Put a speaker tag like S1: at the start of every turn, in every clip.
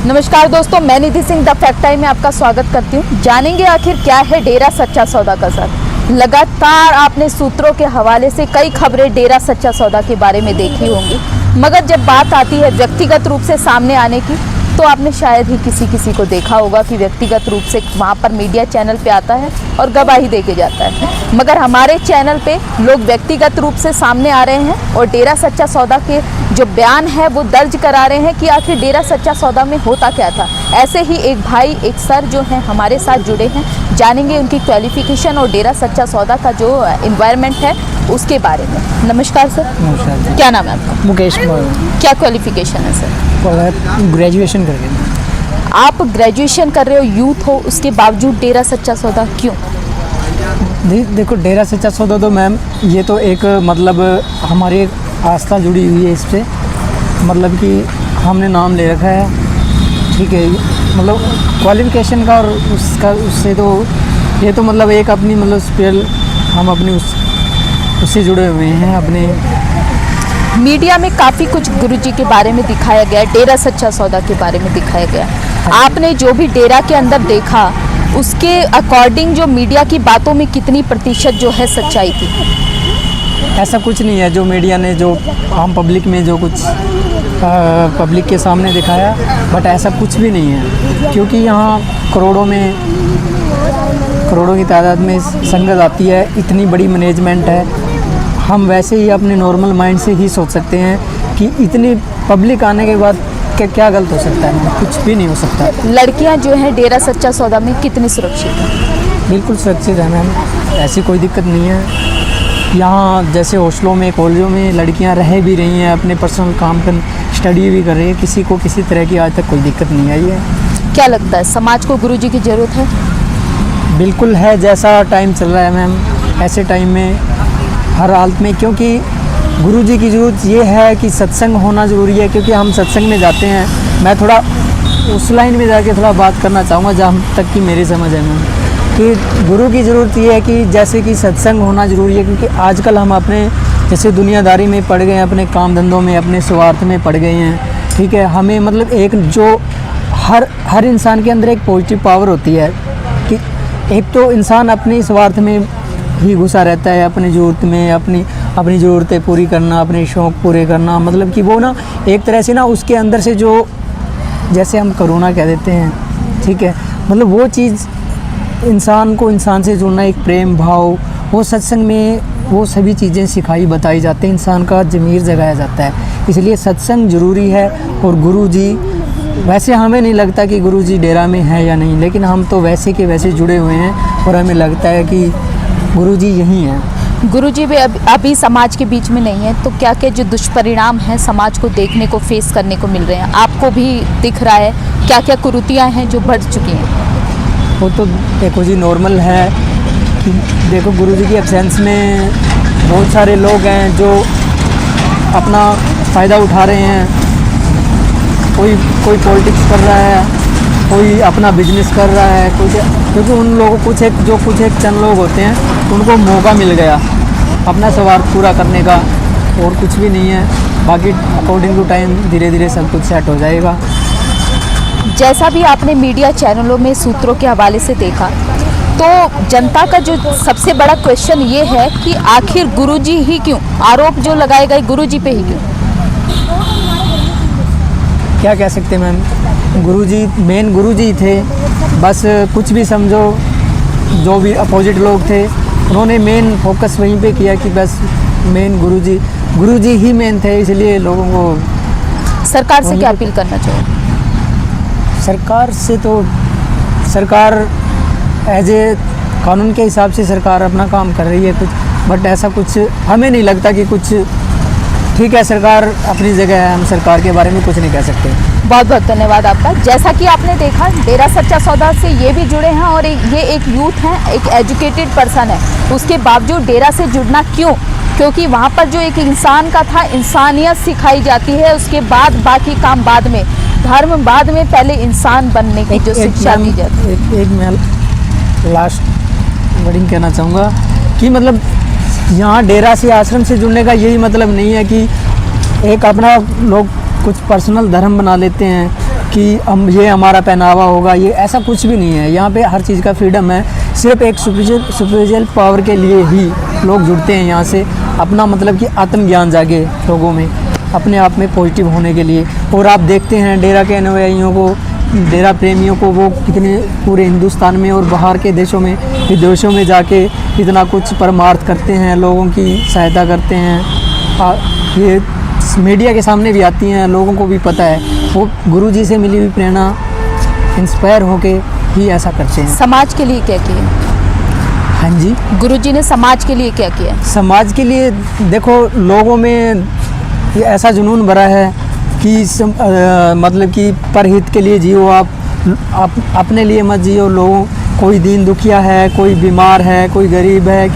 S1: नमस्कार दोस्तों, मैं निधि सिंह द फैक्ट टाइम में आपका स्वागत करती हूँ। जानेंगे आखिर क्या है डेरा सच्चा सौदा का सर। लगातार आपने सूत्रों के हवाले से कई खबरें डेरा सच्चा सौदा के बारे में देखी होंगी, मगर जब बात आती है व्यक्तिगत रूप से सामने आने की तो आपने शायद ही किसी को देखा होगा कि व्यक्तिगत रूप से वहाँ पर मीडिया चैनल पे आता है और गवाही दे के जाता है। मगर हमारे चैनल पे लोग व्यक्तिगत रूप से सामने आ रहे हैं और डेरा सच्चा सौदा के जो बयान है वो दर्ज करा रहे हैं कि आखिर डेरा सच्चा सौदा में होता क्या था। ऐसे ही एक भाई, एक सर जो हैं हमारे साथ जुड़े हैं, जानेंगे उनकी क्वालिफिकेशन और डेरा सच्चा सौदा का जो एनवायरनमेंट है उसके बारे में। नमस्कार सर।
S2: नमस्कार।
S1: क्या नाम है आपका?
S2: मुकेश कुमार।
S1: क्या क्वालिफिकेशन है सर?
S2: ग्रेजुएशन करके।
S1: आप ग्रेजुएशन कर रहे हो, यूथ हो, उसके बावजूद डेरा सच्चा सौदा क्यों?
S2: देखो, डेरा सच्चा सौदा तो मैम ये तो एक मतलब हमारी आस्था जुड़ी हुई है इससे, मतलब कि हमने नाम ले रखा है, ठीक है। मतलब क्वालिफिकेशन का और उसका उससे तो ये तो मतलब एक अपनी मतलब स्पेल हम अपनी उससे जुड़े हुए हैं। अपने
S1: मीडिया में काफ़ी कुछ गुरुजी के बारे में दिखाया गया, डेरा सच्चा सौदा के बारे में दिखाया गया। आपने जो भी डेरा के अंदर देखा उसके अकॉर्डिंग जो मीडिया की बातों में कितनी प्रतिशत जो है सच्चाई थी?
S2: ऐसा कुछ नहीं है जो मीडिया ने जो आम पब्लिक में जो कुछ पब्लिक के सामने दिखाया, बट ऐसा कुछ भी नहीं है, क्योंकि यहाँ करोड़ों की तादाद में संगत आती है, इतनी बड़ी मैनेजमेंट है। हम वैसे ही अपने नॉर्मल माइंड से ही सोच सकते हैं कि इतनी पब्लिक आने के बाद क्या गलत हो सकता है, कुछ भी नहीं हो सकता।
S1: लड़कियां जो हैं डेरा सच्चा सौदा में कितनी सुरक्षित हैं?
S2: बिल्कुल सुरक्षित है मैम, ऐसी कोई दिक्कत नहीं है। यहाँ जैसे हॉस्टलों में, कॉलेजों में लड़कियाँ रह भी रही हैं, अपने पर्सनल काम पर स्टडी भी कर रही है, किसी को किसी तरह की आज तक कोई दिक्कत नहीं आई है।
S1: क्या लगता है समाज को गुरुजी की ज़रूरत है?
S2: बिल्कुल है, जैसा टाइम चल रहा है मैम, ऐसे टाइम में हर हालत में, क्योंकि गुरुजी की ज़रूरत ये है कि सत्संग होना ज़रूरी है। क्योंकि हम सत्संग में जाते हैं, मैं थोड़ा उस लाइन में जाके थोड़ा बात करना चाहूँगा जहाँ तक कि मेरी समझ है मैम, कि गुरु की ज़रूरत ये है कि जैसे कि सत्संग होना ज़रूरी है। क्योंकि आजकल हम अपने जैसे दुनियादारी में पड़ गए हैं, अपने काम धंधों में, अपने स्वार्थ में पड़ गए हैं, ठीक है। हमें मतलब एक जो हर इंसान के अंदर एक पॉजिटिव पावर होती है कि एक तो इंसान अपने स्वार्थ में ही घुसा रहता है, अपनी ज़रूरत में, अपनी ज़रूरतें पूरी करना, अपने शौक़ पूरे करना, मतलब कि वो ना एक तरह से ना उसके अंदर से जो जैसे हम करुणा कह देते हैं, ठीक है, मतलब वो चीज़ इंसान को इंसान से जुड़ना, एक प्रेम भाव, वो सत्संग में वो सभी चीज़ें सिखाई बताई जाती हैं, इंसान का ज़मीर जगाया जाता है। इसलिए सत्संग ज़रूरी है। और गुरुजी, वैसे हमें नहीं लगता कि गुरुजी डेरा में है या नहीं, लेकिन हम तो वैसे के वैसे जुड़े हुए हैं और हमें लगता है कि गुरुजी यहीं हैं।
S1: गुरुजी भी अभी समाज के बीच में नहीं है, तो क्या क्या जो दुष्परिणाम हैं समाज को देखने को, फेस करने को मिल रहे हैं, आपको भी दिख रहा है? क्या क्या कुरीतियाँ हैं जो बढ़ चुकी हैं?
S2: वो तो देखो जी नॉर्मल है कि देखो गुरुजी की एब्सेंस में बहुत सारे लोग हैं जो अपना फ़ायदा उठा रहे हैं। कोई पॉलिटिक्स कर रहा है, कोई अपना बिजनेस कर रहा है, क्योंकि उन लोगों कुछ एक चंद लोग होते हैं, उनको मौका मिल गया अपना स्वार्थ पूरा करने का, और कुछ भी नहीं है। बाकी अकॉर्डिंग टू टाइम धीरे धीरे सब कुछ सेट हो जाएगा।
S1: जैसा भी आपने मीडिया चैनलों में सूत्रों के हवाले से देखा, तो जनता का जो सबसे बड़ा क्वेश्चन ये है कि आखिर गुरुजी ही क्यों, आरोप जो लगाए गए गुरुजी पे ही क्यों?
S2: क्या कह सकते हैं मैम, गुरुजी मेन गुरुजी थे, बस कुछ भी समझो। जो भी अपोजिट लोग थे उन्होंने मेन फोकस वहीं पे किया कि बस मेन गुरुजी ही मेन थे, इसलिए लोगों को।
S1: सरकार से क्या अपील करना चाहिए?
S2: सरकार से तो सरकार एज ए कानून के हिसाब से सरकार अपना काम कर रही है कुछ, बट ऐसा कुछ हमें नहीं लगता कि कुछ ठीक है। सरकार अपनी जगह है, हम सरकार के बारे में कुछ नहीं कह सकते।
S1: बहुत बहुत धन्यवाद आपका। जैसा कि आपने देखा, डेरा सच्चा सौदा से ये भी जुड़े हैं और ये एक यूथ हैं, एक एजुकेटेड पर्सन है, उसके बावजूद डेरा से जुड़ना क्यों? क्योंकि वहाँ पर जो एक इंसान का था, इंसानियत सिखाई जाती है, उसके बाद बाकी काम बाद में, धर्म बाद में, पहले इंसान बनने की जो शिक्षा दी जाती है।
S2: एक मैं लास्ट वर्डिंग कहना चाहूँगा कि मतलब यहाँ डेरा से, आश्रम से जुड़ने का यही मतलब नहीं है कि एक अपना लोग कुछ पर्सनल धर्म बना लेते हैं कि हम ये हमारा पहनावा होगा, ये ऐसा कुछ भी नहीं है। यहाँ पे हर चीज़ का फ्रीडम है। सिर्फ एक सुपरफिशियल पावर के लिए ही लोग जुड़ते हैं यहाँ से, अपना मतलब कि आत्मज्ञान जागे लोगों में, अपने आप में पॉजिटिव होने के लिए। और आप देखते हैं डेरा के अनुयायियों को, डेरा प्रेमियों को, वो कितने पूरे हिंदुस्तान में और बाहर के देशों में, विदेशों में जाके इतना कुछ परमार्थ करते हैं, लोगों की सहायता करते हैं। ये मीडिया के सामने भी आती हैं, लोगों को भी पता है। वो गुरुजी से मिली हुई प्रेरणा इंस्पायर होके ही ऐसा करते हैं।
S1: समाज के लिए क्या किया?
S2: हाँ जी,
S1: गुरुजी ने समाज के लिए क्या किया?
S2: समाज के लिए देखो, लोगों में ये ऐसा जुनून भरा है कि मतलब कि परहित के लिए जियो, आप अपने लिए मत जियो। लोगों, कोई दीन दुखिया है, कोई बीमार है, कोई गरीब है,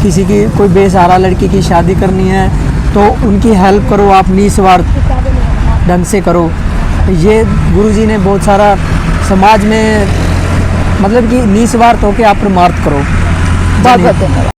S2: किसी की कोई बेसहारा लड़की की शादी करनी है तो उनकी हेल्प करो, आप निस्वार्थ ढंग से करो। ये गुरुजी ने बहुत सारा समाज में मतलब कि निस्वार्थ होकर आप परमार्थ करो।
S1: बहुत बहुत धन्यवाद।